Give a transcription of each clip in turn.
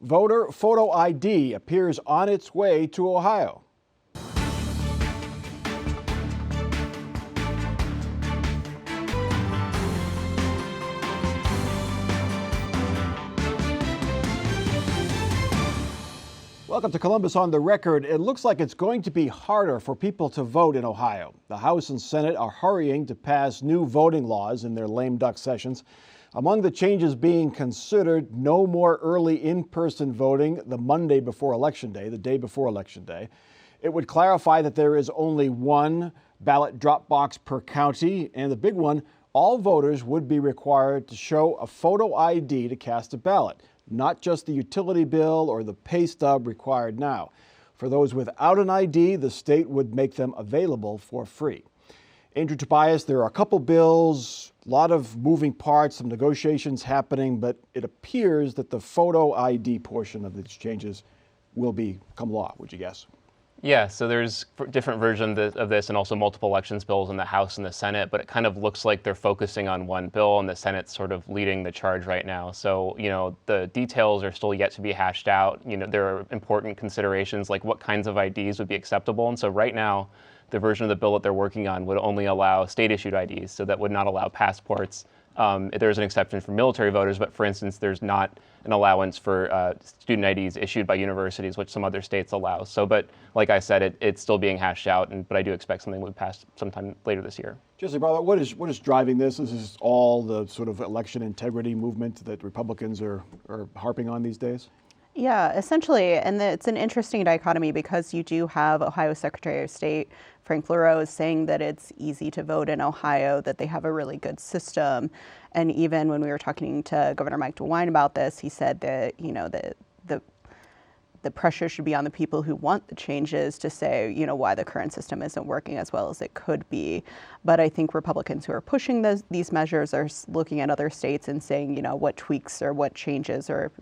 Voter photo ID appears on its way to Ohio. Welcome to Columbus on the Record. It looks like it's going to be harder for people to vote in Ohio. The House and Senate are hurrying to pass new voting laws in their lame duck sessions. Among the changes being considered, no more early in-person voting the Monday before Election Day, the day before Election Day. It would clarify that there is only one ballot drop box per county, and the big one, all voters would be required to show a photo ID to cast a ballot, not just the utility bill or the pay stub required now. For those without an ID, the state would make them available for free. Andrew Tobias, there are a couple bills, a lot of moving parts, some negotiations happening, but it appears that the photo ID portion of these changes will become law, would you guess? Yeah, so there's different versions of this and also multiple elections bills in the House and the Senate, but it kind of looks like they're focusing on one bill and the Senate's sort of leading the charge right now. So, the details are still yet to be hashed out. There are important considerations like what kinds of IDs would be acceptable. And so right now, the version of the bill that they're working on would only allow state-issued IDs, so that would not allow passports. There's an exception for military voters, but for instance, there's not an allowance for student IDs issued by universities, which some other states allow. So, but like I said, it's still being hashed out, but I do expect something would pass sometime later this year. Jesse Barlow, what is driving this? This is all the sort of election integrity movement that Republicans are harping on these days? Yeah, essentially, and it's an interesting dichotomy because you do have Ohio Secretary of State Frank LaRose saying that it's easy to vote in Ohio, that they have a really good system. And even when we were talking to Governor Mike DeWine about this, he said that, the pressure should be on the people who want the changes to say, why the current system isn't working as well as it could be. But I think Republicans who are pushing these measures are looking at other states and saying, what tweaks or what changes or,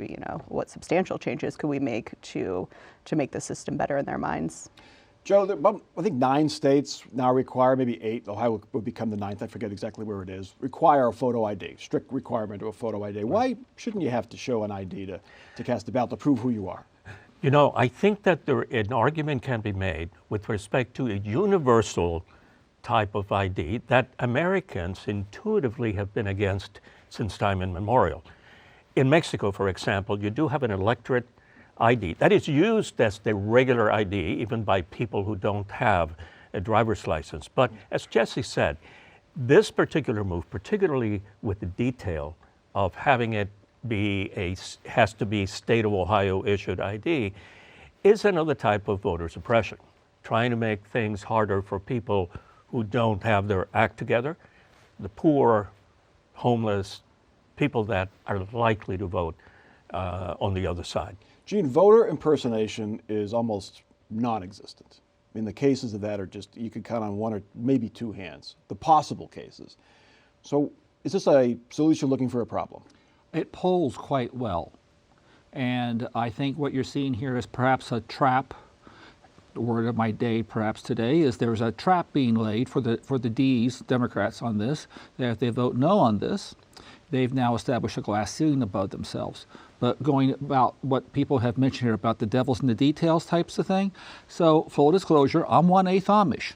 what substantial changes could we make to make the system better in their minds. Joe, I think 9 states now require, maybe 8, Ohio would become the 9th, I forget exactly where it is, require a photo ID, strict requirement of a photo ID. Why shouldn't you have to show an ID to cast a ballot to prove who you are? I think that an argument can be made with respect to a universal type of ID that Americans intuitively have been against since time immemorial. In Mexico, for example, you do have an electorate ID that is used as the regular ID even by people who don't have a driver's license. But as Jesse said, this particular move, particularly with the detail of having it has to be state of Ohio issued ID, is another type of voter suppression, trying to make things harder for people who don't have their act together, the poor, homeless, people that are likely to vote on the other side. Gene, voter impersonation is almost non-existent. I mean, the cases of that are just, you could count on 1 or maybe 2 hands, the possible cases. So is this a solution looking for a problem? It polls quite well. And I think what you're seeing here is perhaps a trap. The word of my day perhaps today is there's a trap being laid for the D's, Democrats, on this, that if they vote no on this, they've now established a glass ceiling above themselves. But going about what people have mentioned here about the devil's in the details types of thing. So full disclosure, I'm 1/8 Amish.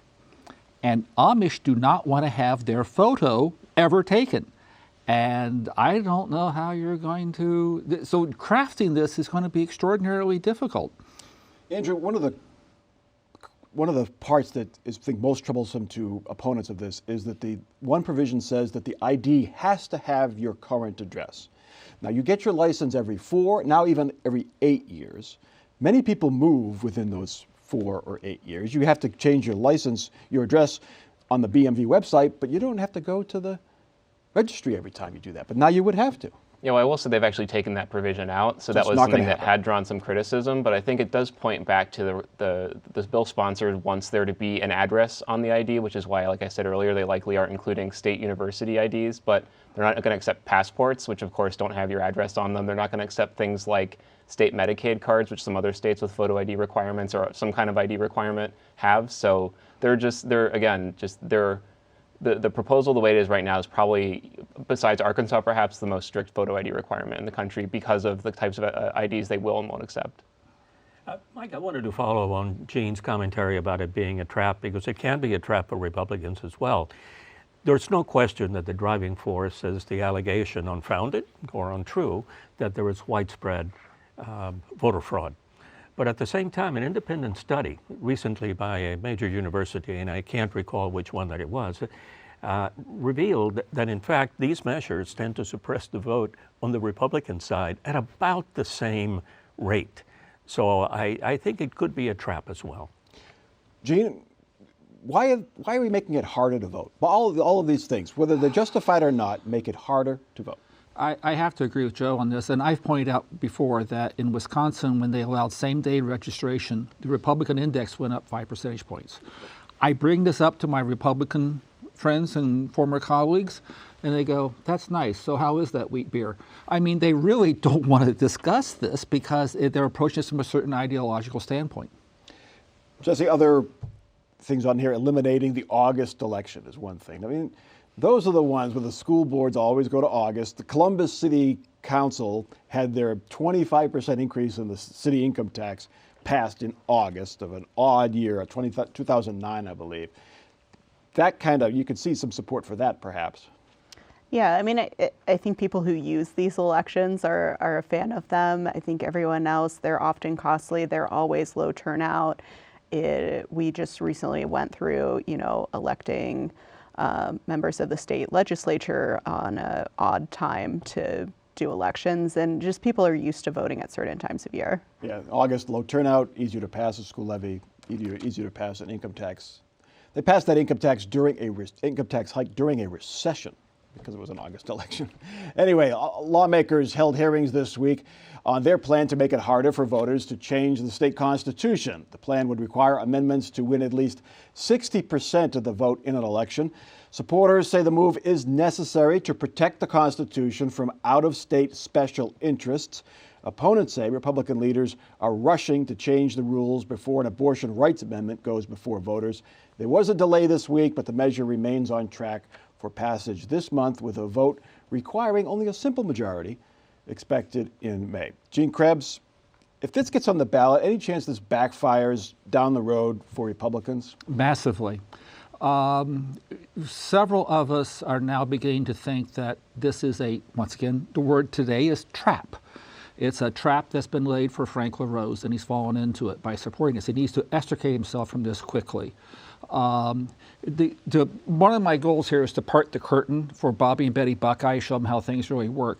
And Amish do not want to have their photo ever taken. And I don't know how you're going to, so crafting this is going to be extraordinarily difficult. Andrew, one of the parts that is, I think, most troublesome to opponents of this is that the one provision says that the ID has to have your current address. Now, you get your license every 4, now even every 8 years. Many people move within those 4 or 8 years. You have to change your license, your address on the BMV website, but you don't have to go to the registry every time you do that, but now you would have to. Yeah, well, I will say they've actually taken that provision out, so that was something that had drawn some criticism, but I think it does point back to the bill sponsors wants there to be an address on the ID, which is why, like I said earlier, they likely aren't including state university IDs, but they're not going to accept passports, which of course don't have your address on them. They're not going to accept things like state Medicaid cards, which some other states with photo ID requirements or some kind of ID requirement have. So they're the proposal, the way it is right now, is probably, besides Arkansas, perhaps the most strict photo ID requirement in the country because of the types of IDs they will and won't accept. Mike, I wanted to follow on Gene's commentary about it being a trap, because it can be a trap for Republicans as well. There's no question that the driving force is the allegation, unfounded or untrue, that there is widespread voter fraud. But at the same time, an independent study recently by a major university, and I can't recall which one that it was, revealed that in fact these measures tend to suppress the vote on the Republican side at about the same rate. So I think it could be a trap as well. Gene, why are we making it harder to vote? All of these things, whether they're justified or not, make it harder to vote. I have to agree with Joe on this, and I've pointed out before that in Wisconsin, when they allowed same-day registration, the Republican index went up 5 percentage points. I bring this up to my Republican friends and former colleagues, and they go, that's nice, so how is that wheat beer? I mean, they really don't want to discuss this because they're approaching this from a certain ideological standpoint. Jesse, other things on here, eliminating the August election is one thing. I mean, those are the ones where the school boards always go to August. The Columbus City Council had their 25% increase in the city income tax passed in August of an odd year, 2009, I believe. That kind of, you could see some support for that, perhaps. Yeah, I mean, I think people who use these elections are a fan of them. I think everyone else, they're often costly. They're always low turnout. We just recently went through, electing members of the state legislature on an odd time to do elections, and just people are used to voting at certain times of year. Yeah, August, low turnout, easier to pass a school levy, easier to pass an income tax. They passed that income tax hike during a recession because it was an August election. Anyway, lawmakers held hearings this week on their plan to make it harder for voters to change the state constitution. The plan would require amendments to win at least 60% of the vote in an election. Supporters say the move is necessary to protect the Constitution from out-of-state special interests. Opponents say Republican leaders are rushing to change the rules before an abortion rights amendment goes before voters. There was a delay this week, but the measure remains on track for passage this month, with a vote requiring only a simple majority expected in May. Gene Krebs, if this gets on the ballot, any chance this backfires down the road for Republicans? Massively. Several of us are now beginning to think that this is once again, the word today is trap. It's a trap that's been laid for Frank LaRose, and he's fallen into it by supporting this. He needs to extricate himself from this quickly. One of my goals here is to part the curtain for Bobby and Betty Buckeye, show them how things really work.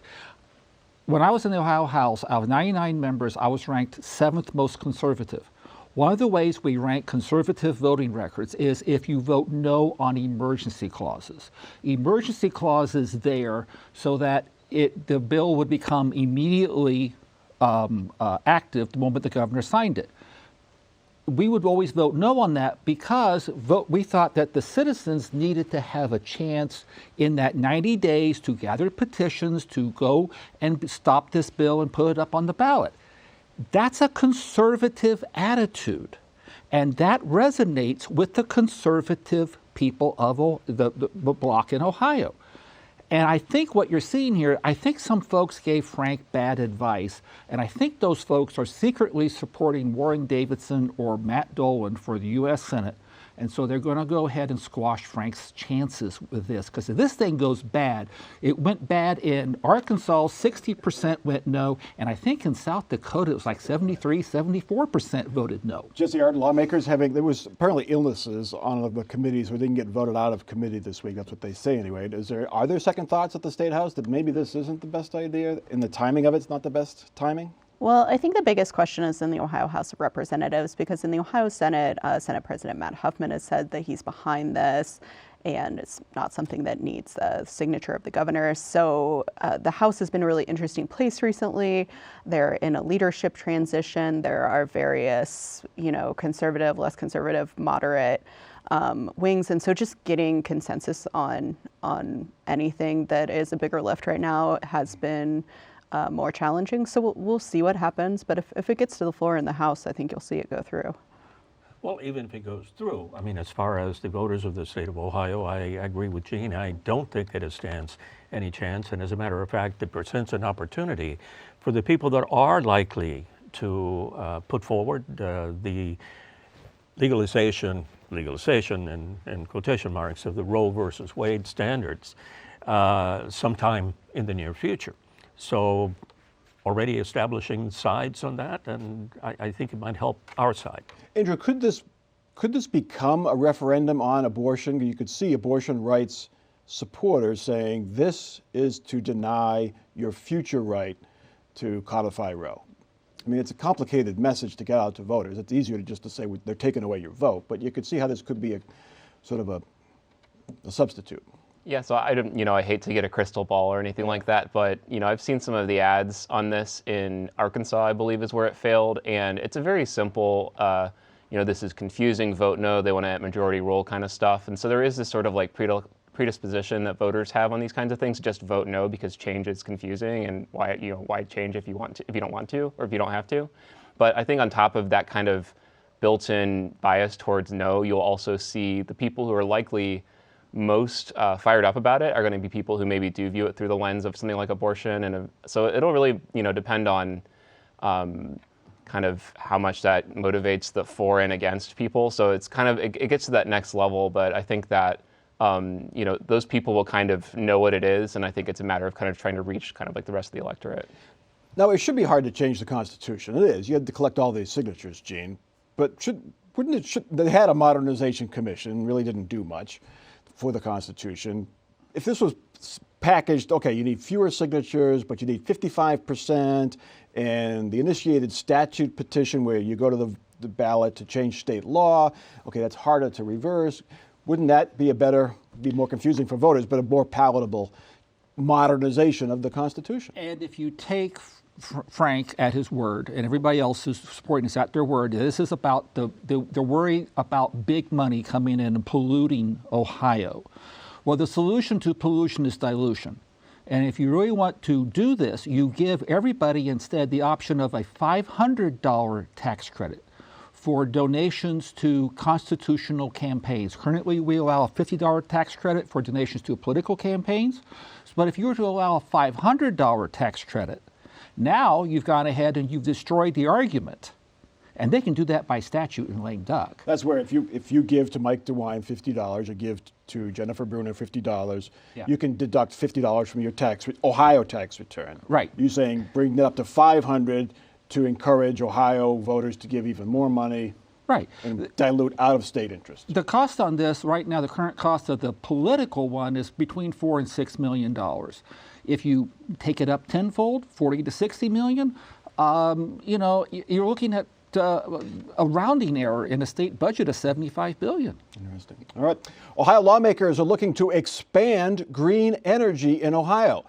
When I was in the Ohio House, out of 99 members, I was ranked 7th most conservative. One of the ways we rank conservative voting records is if you vote no on emergency clauses. Emergency clauses there so that the bill would become immediately active the moment the governor signed it. We would always vote no on that because we thought that the citizens needed to have a chance in that 90 days to gather petitions to go and stop this bill and put it up on the ballot. That's a conservative attitude, and that resonates with the conservative people of the bloc in Ohio. And I think what you're seeing here, I think some folks gave Frank bad advice, and I think those folks are secretly supporting Warren Davidson or Matt Dolan for the U.S. Senate. And so they're going to go ahead and squash Frank's chances with this. Because if this thing goes bad, it went bad in Arkansas, 60% went no. And I think in South Dakota, it was like 73, 74% voted no. Jesse, are lawmakers there was apparently illnesses on the committees who didn't get voted out of committee this week. That's what they say anyway. Are there second thoughts at the State House that maybe this isn't the best idea and the timing of it's not the best timing? Well, I think the biggest question is in the Ohio House of Representatives, because in the Ohio Senate, Senate President Matt Huffman has said that he's behind this, and it's not something that needs the signature of the governor. So the House has been a really interesting place recently. They're in a leadership transition. There are various, conservative, less conservative, moderate wings, and so just getting consensus on anything that is a bigger lift right now has been more challenging. So we'll see what happens. But if it gets to the floor in the House, I think you'll see it go through. Well, even if it goes through, I mean, as far as the voters of the state of Ohio, I agree with Gene. I don't think that it stands any chance. And as a matter of fact, it presents an opportunity for the people that are likely to put forward the legalization in quotation marks of the Roe versus Wade standards sometime in the near future. So already establishing sides on that, and I think it might help our side. Andrew, could this become a referendum on abortion? You could see abortion rights supporters saying this is to deny your future right to codify Roe. I mean, it's a complicated message to get out to voters. It's easier just to say they're taking away your vote, but you could see how this could be a sort of a substitute. Yeah, so I hate to get a crystal ball or anything like that, but I've seen some of the ads on this in Arkansas, I believe is where it failed, and it's a very simple, this is confusing, vote no, they want to majority rule kind of stuff, and so there is this sort of like predisposition that voters have on these kinds of things, just vote no because change is confusing, and why change if you don't want to, or if you don't have to. But I think on top of that kind of built-in bias towards no, you'll also see the people who are likely most fired up about it are going to be people who maybe do view it through the lens of something like abortion, and so it'll really depend on kind of how much that motivates the for and against people. So it's kind of it gets to that next level, but I think that those people will kind of know what it is, and I think it's a matter of kind of trying to reach kind of like the rest of the electorate. Now, it should be hard to change the Constitution. It is. You had to collect all these signatures, Gene, but they had a modernization commission, really didn't do much for the Constitution. If this was packaged, okay, you need fewer signatures, but you need 55%, and the initiated statute petition where you go to the ballot to change state law, okay, that's harder to reverse. Wouldn't that be be more confusing for voters, but a more palatable modernization of the Constitution? And if you take Frank at his word, and everybody else who's supporting us at their word, this is about the worry about big money coming in and polluting Ohio. Well, the solution to pollution is dilution. And if you really want to do this, you give everybody instead the option of a $500 tax credit for donations to constitutional campaigns. Currently, we allow a $50 tax credit for donations to political campaigns. But if you were to allow a $500 tax credit, now you've gone ahead and you've destroyed the argument. And they can do that by statute in lame duck. That's where if you give to Mike DeWine $50 or give to Jennifer Bruner $50, you can deduct $50 from your Ohio tax return. Right. You're saying bring that up to $500 to encourage Ohio voters to give even more money. Right. And dilute out-of-state interest. The cost on this right now, the current cost of the political one is between $4 and $6 million. If you take it up tenfold, 40 to 60 million, you're looking at a rounding error in a state budget of $75 billion. Interesting. All right. Ohio lawmakers are looking to expand green energy in Ohio.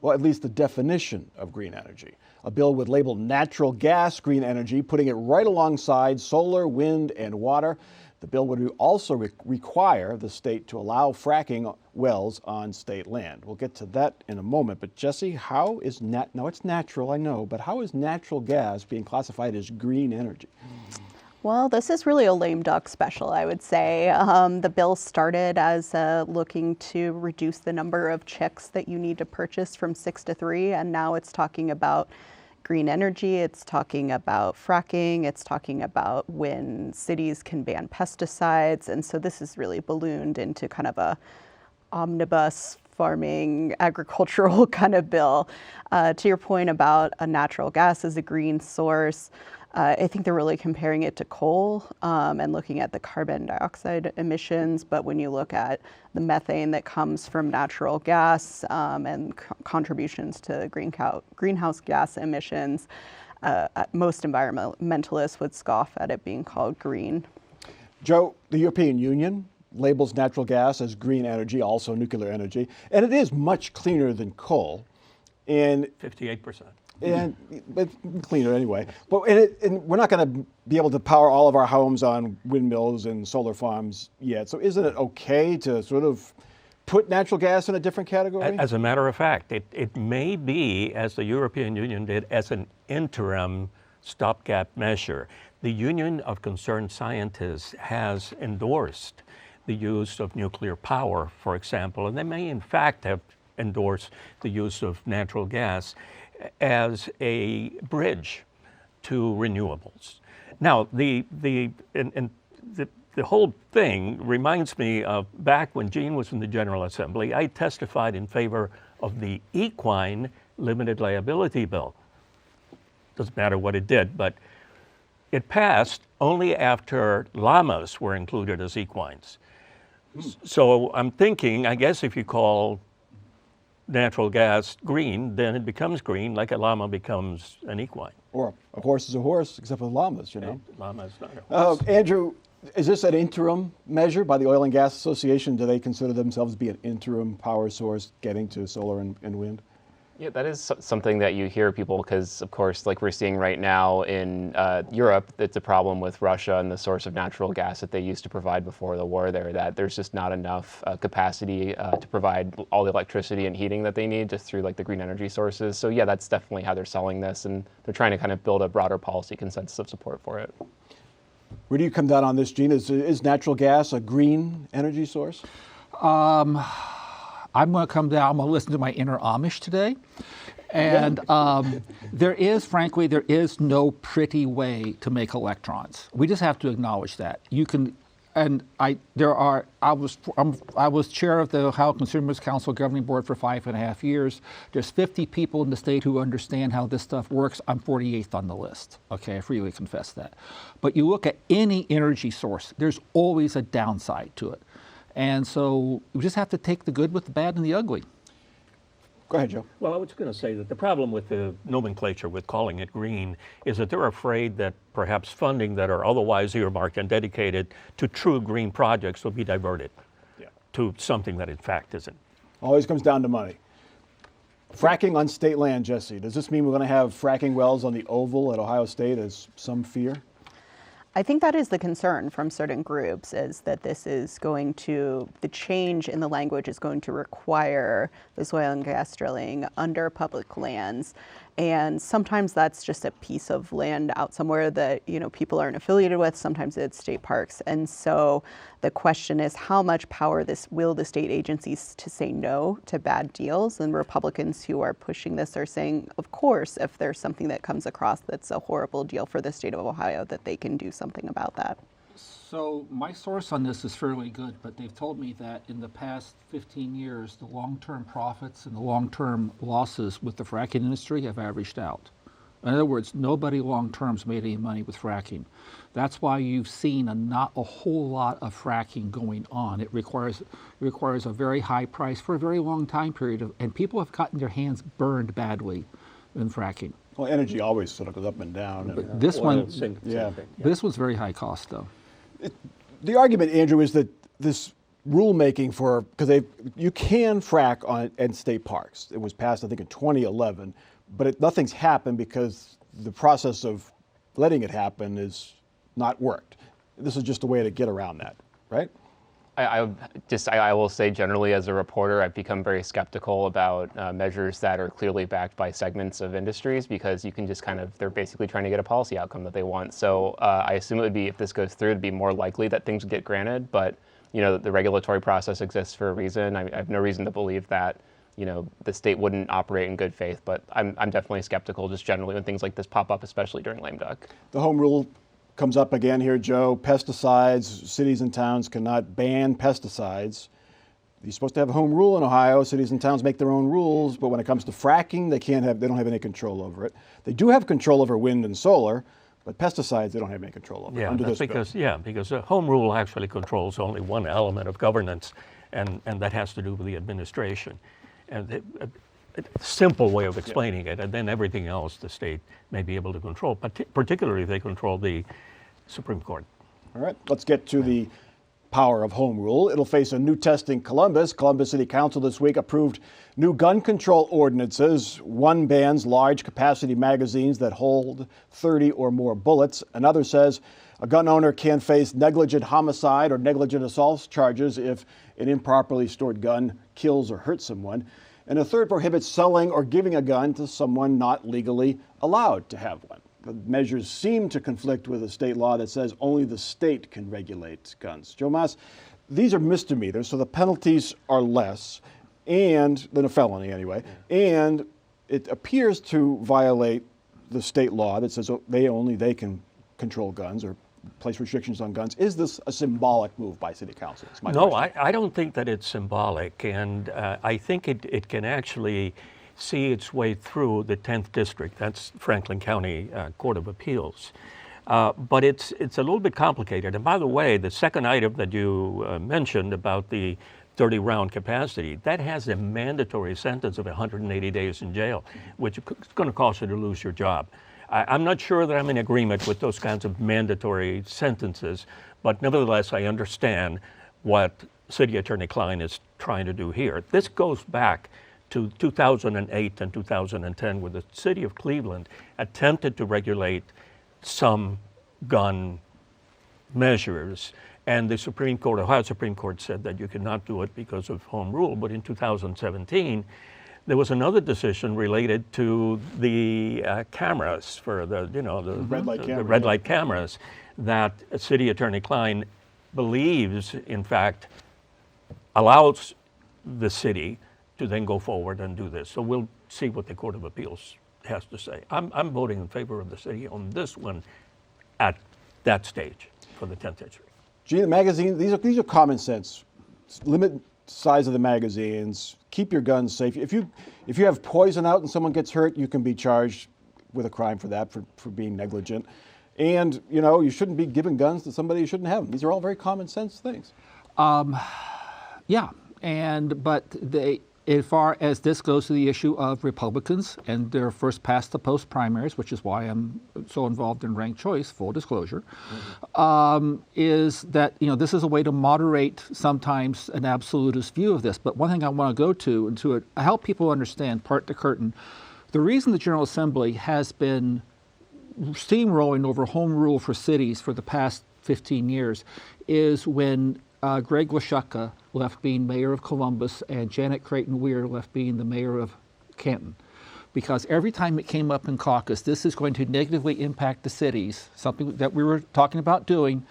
Well, at least the definition of green energy. A bill would label natural gas green energy, putting it right alongside solar, wind, and water. The bill would also require the state to allow fracking wells on state land. We'll get to that in a moment. But Jesse, how is now it's natural, I know, but how is natural gas being classified as green energy? Well, this is really a lame duck special, I would say. The bill started as looking to reduce the number of chicks that you need to purchase from 6 to 3, and now it's talking about green energy, it's talking about fracking, it's talking about when cities can ban pesticides, and so this is really ballooned into kind of a omnibus farming agricultural kind of bill. To your point about natural gas as a green source, I think they're really comparing it to coal and looking at the carbon dioxide emissions. But when you look at the methane that comes from natural gas and contributions to greenhouse gas emissions, most environmentalists would scoff at it being called green. Joe, the European Union labels natural gas as green energy, also nuclear energy, and it is much cleaner than coal. And 58%. But cleaner anyway. But and we're not going to be able to power all of our homes on windmills and solar farms yet. So isn't it okay to sort of put natural gas in a different category? As a matter of fact, it may be, as the European Union did, as an interim stopgap measure. the Union of Concerned Scientists has endorsed the use of nuclear power, for example, and they may in fact have endorsed the use of natural gas as a bridge to renewables. Now, the whole thing reminds me of back when Gene was in the General Assembly. I testified in favor of the equine limited liability bill. Doesn't matter what it did, but it passed only after llamas were included as equines. So I'm thinking, I guess if you call natural gas green, then it becomes green like a llama becomes an equine. Or a horse is a horse, except with llamas, you know. Llama is not a horse. Andrew, is this an interim measure by the Oil and Gas Association? Do they consider themselves to be an interim power source getting to solar and wind? Yeah, that is something that you hear people, because of course, like we're seeing right now in Europe, it's a problem with Russia and the source of natural gas that they used to provide before the war there, that there's just not enough capacity to provide all the electricity and heating that they need just through like the green energy sources. So yeah, that's definitely how they're selling this, and they're trying to kind of build a broader policy consensus of support for it. Where do you come down on this, Gene? Is natural gas a green energy source? I'm going to come down, I'm going to listen to my inner Amish today. And there is no pretty way to make electrons. We just have to acknowledge that. You can, and I was chair of the Ohio Consumers Council Governing Board for 5.5 years. There's 50 people in the state who understand how this stuff works. I'm 48th on the list. Okay, I freely confess that. But you look at any energy source, there's always a downside to it. And so we just have to take the good with the bad and the ugly. Go ahead, Joe. Well, I was going to say that the problem with the nomenclature with calling it green is that they're afraid that perhaps funding that are otherwise earmarked and dedicated to true green projects will be diverted to something that in fact isn't. Always comes down to money. Fracking on state land, Jesse. Does this mean we're going to have fracking wells on the Oval at Ohio State, as some fear? I think that is the concern from certain groups, is that this is going to, the change in the language is going to require this oil and gas drilling under public lands. And sometimes that's just a piece of land out somewhere that, you know, people aren't affiliated with. Sometimes it's state parks. And so the question is, how much power will the state agencies to say no to bad deals? And Republicans who are pushing this are saying, of course, if there's something that comes across that's a horrible deal for the state of Ohio, that they can do something about that. So my source on this is fairly good, but they've told me that in the past 15 years, the long-term profits and the long-term losses with the fracking industry have averaged out. In other words, nobody long-term's made any money with fracking. That's why you've seen not a whole lot of fracking going on. It requires a very high price for a very long time period, and people have gotten their hands burned badly in fracking. Well, energy always sort of goes up and down. But this one, yeah. this was very high cost, though. The argument, Andrew, is that this rulemaking because you can frack in state parks. It was passed, I think, in 2011, but nothing's happened because the process of letting it happen is not worked. This is just a way to get around that, right? I will say generally as a reporter, I've become very skeptical about measures that are clearly backed by segments of industries, because you can just they're basically trying to get a policy outcome that they want. So I assume it would be, if this goes through, it'd be more likely that things would get granted, but you know, the regulatory process exists for a reason. I have no reason to believe that, you know, the state wouldn't operate in good faith, but I'm definitely skeptical just generally when things like this pop up, especially during lame duck. The home rule comes up again here, Joe. Pesticides, cities and towns cannot ban pesticides. You're supposed to have a home rule in Ohio. Cities and towns make their own rules, but when it comes to fracking, they don't have any control over it. They do have control over wind and solar, but pesticides they don't have any control over. Yeah, under that's this bill. because a home rule actually controls only one element of governance, and that has to do with the administration. And a simple way of explaining it, and then everything else the state may be able to control, particularly if they control the Supreme Court. All right, let's get to the power of home rule. It'll face a new test in Columbus. Columbus City Council this week approved new gun control ordinances. One bans large capacity magazines that hold 30 or more bullets. Another says a gun owner can face negligent homicide or negligent assault charges if an improperly stored gun kills or hurts someone. And a third prohibits selling or giving a gun to someone not legally allowed to have one. the measures seem to conflict with a state law that says only the state can regulate guns. Joe Mas, these are misdemeanors, so the penalties are less, and than a felony anyway, and it appears to violate the state law that says they can control guns or place restrictions on guns. Is this a symbolic move by city council? Is my No, question. I don't think that it's symbolic, and I think it can actually see its way through the 10th District. That's Franklin County Court of Appeals. But it's a little bit complicated. And by the way, the second item that you mentioned about the 30-round capacity, that has a mandatory sentence of 180 days in jail, which is going to cause you to lose your job. I'm not sure that I'm in agreement with those kinds of mandatory sentences, but nevertheless, I understand what City Attorney Klein is trying to do here. This goes back to 2008 and 2010, where the city of Cleveland attempted to regulate some gun measures, and the Supreme Court, Ohio Supreme Court, said that you could not do it because of home rule. But in 2017, there was another decision related to the cameras for the red light cameras that City Attorney Klein believes, in fact, allows the city to then go forward and do this. So we'll see what the Court of Appeals has to say. I'm voting in favor of the city on this one at that stage for the 10th District. Gene, the magazine, these are common sense. Limit size of the magazines, keep your guns safe. If you have poison out and someone gets hurt, you can be charged with a crime for that, for being negligent. And, you shouldn't be giving guns to somebody who shouldn't have them. These are all very common sense things. Yeah, but as far as this goes to the issue of Republicans and their first past the post primaries, which is why I'm so involved in ranked choice, full disclosure, is that this is a way to moderate sometimes an absolutist view of this. But one thing I want to go to and to help people understand, part the curtain, the reason the General Assembly has been steamrolling over home rule for cities for the past 15 years is when Greg Lashaka left being mayor of Columbus and Janet Creighton Weir left being the mayor of Canton. Because every time it came up in caucus, this is going to negatively impact the cities, something that we were talking about doing.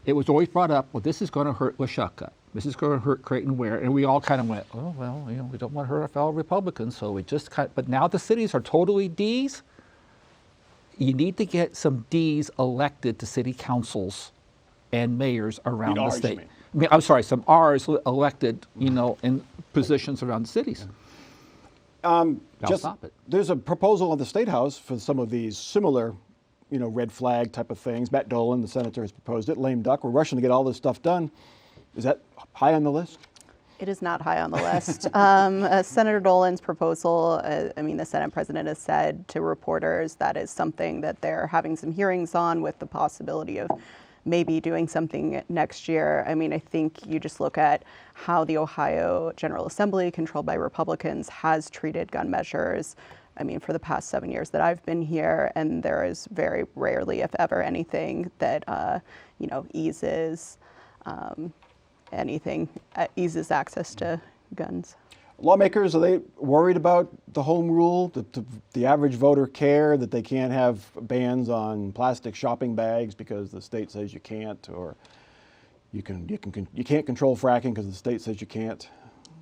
It was always brought up, well, this is going to hurt Lashaka. This is going to hurt Creighton Weir. And we all kind of went, oh, well, we don't want to hurt our fellow Republicans. So we just but now the cities are totally Ds. You need to get some Ds elected to city councils and mayors around the state. I'm sorry, some R's elected, in positions around the cities. Stop it. There's a proposal in the State House for some of these similar, red flag type of things. Matt Dolan, the senator, has proposed it. Lame duck. We're rushing to get all this stuff done. Is that high on the list? It is not high on the list. Senator Dolan's proposal, the Senate president has said to reporters that is something that they're having some hearings on with the possibility of maybe doing something next year. I think you just look at how the Ohio General Assembly, controlled by Republicans, has treated gun measures, for the past 7 years that I've been here, and there is very rarely, if ever, anything that, eases eases access to guns. Lawmakers, are they worried about the home rule? That the average voter care that they can't have bans on plastic shopping bags because the state says you can't, or you can't control fracking because the state says you can't?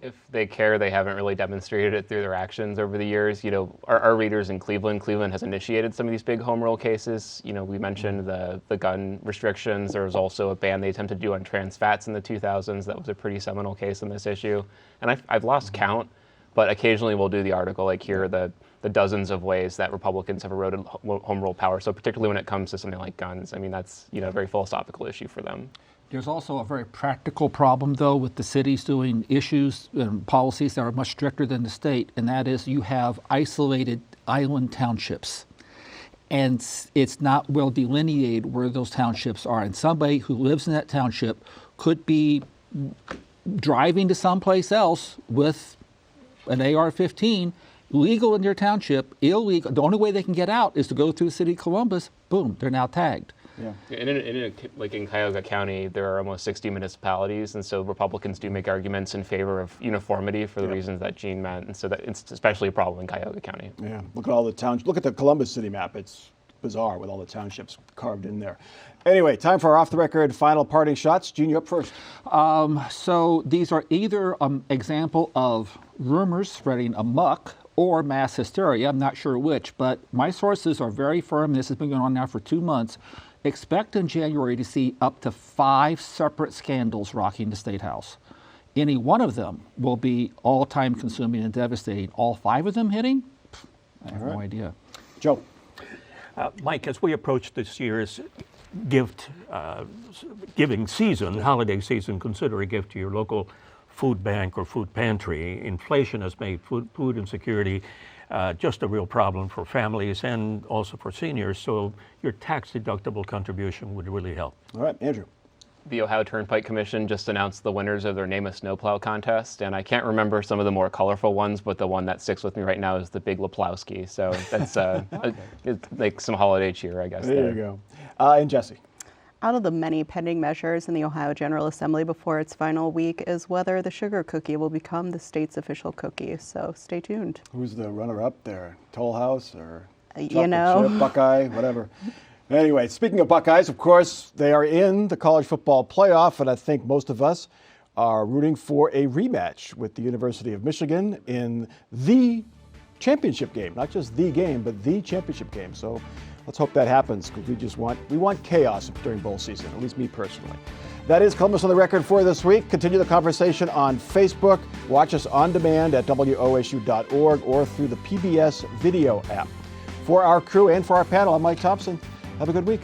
If they care, they haven't really demonstrated it through their actions over the years. Our readers in Cleveland has initiated some of these big home rule cases. We mentioned the gun restrictions. There was also a ban they attempted to do on trans fats in the 2000s. That was a pretty seminal case on this issue. And I've lost count, but occasionally we'll do the article like here, the dozens of ways that Republicans have eroded home rule power. So particularly when it comes to something like guns, that's a very philosophical issue for them. There's also a very practical problem, though, with the cities doing issues and policies that are much stricter than the state, and that is you have isolated island townships. And it's not well delineated where those townships are. And somebody who lives in that township could be driving to someplace else with an AR-15, legal in their township, illegal. The only way they can get out is to go through the city of Columbus. Boom, they're now tagged. Yeah. In Cuyahoga County, there are almost 60 municipalities, and so Republicans do make arguments in favor of uniformity for the reasons that Gene meant, and so that it's especially a problem in Cuyahoga County. Yeah, look at all the towns. Look at the Columbus city map. It's bizarre with all the townships carved in there. Anyway, time for our off-the-record final parting shots. Gene, you up first. So these are either an example of rumors spreading amok or mass hysteria. I'm not sure which, but my sources are very firm. This has been going on now for 2 months. Expect in January to see up to 5 separate scandals rocking the State House. Any one of them will be all-time consuming and devastating. All 5 of them hitting? I have no idea. Joe. Mike, as we approach this year's giving season, holiday season, consider a gift to your local food bank or food pantry. Inflation has made food insecurity just a real problem for families and also for seniors, so your tax-deductible contribution would really help. All right, Andrew. The Ohio Turnpike Commission just announced the winners of their Name a Snowplow contest, and I can't remember some of the more colorful ones, but the one that sticks with me right now is the Big Leplowski. So that's it's like some holiday cheer, I guess. There you go. And Jesse. Out of the many pending measures in the Ohio General Assembly before its final week is whether the sugar cookie will become the state's official cookie. So stay tuned. Who's the runner-up there? Toll House or You chocolate know. chip, Buckeye, whatever. Anyway, speaking of Buckeyes, of course, they are in the college football playoff, and I think most of us are rooting for a rematch with the University of Michigan in the championship game. Not just the game, but the championship game. So let's hope that happens, because we want chaos during bowl season, at least me personally. That is Columbus on the Record for this week. Continue the conversation on Facebook. Watch us on demand at WOSU.org or through the PBS video app. For our crew and for our panel, I'm Mike Thompson. Have a good week.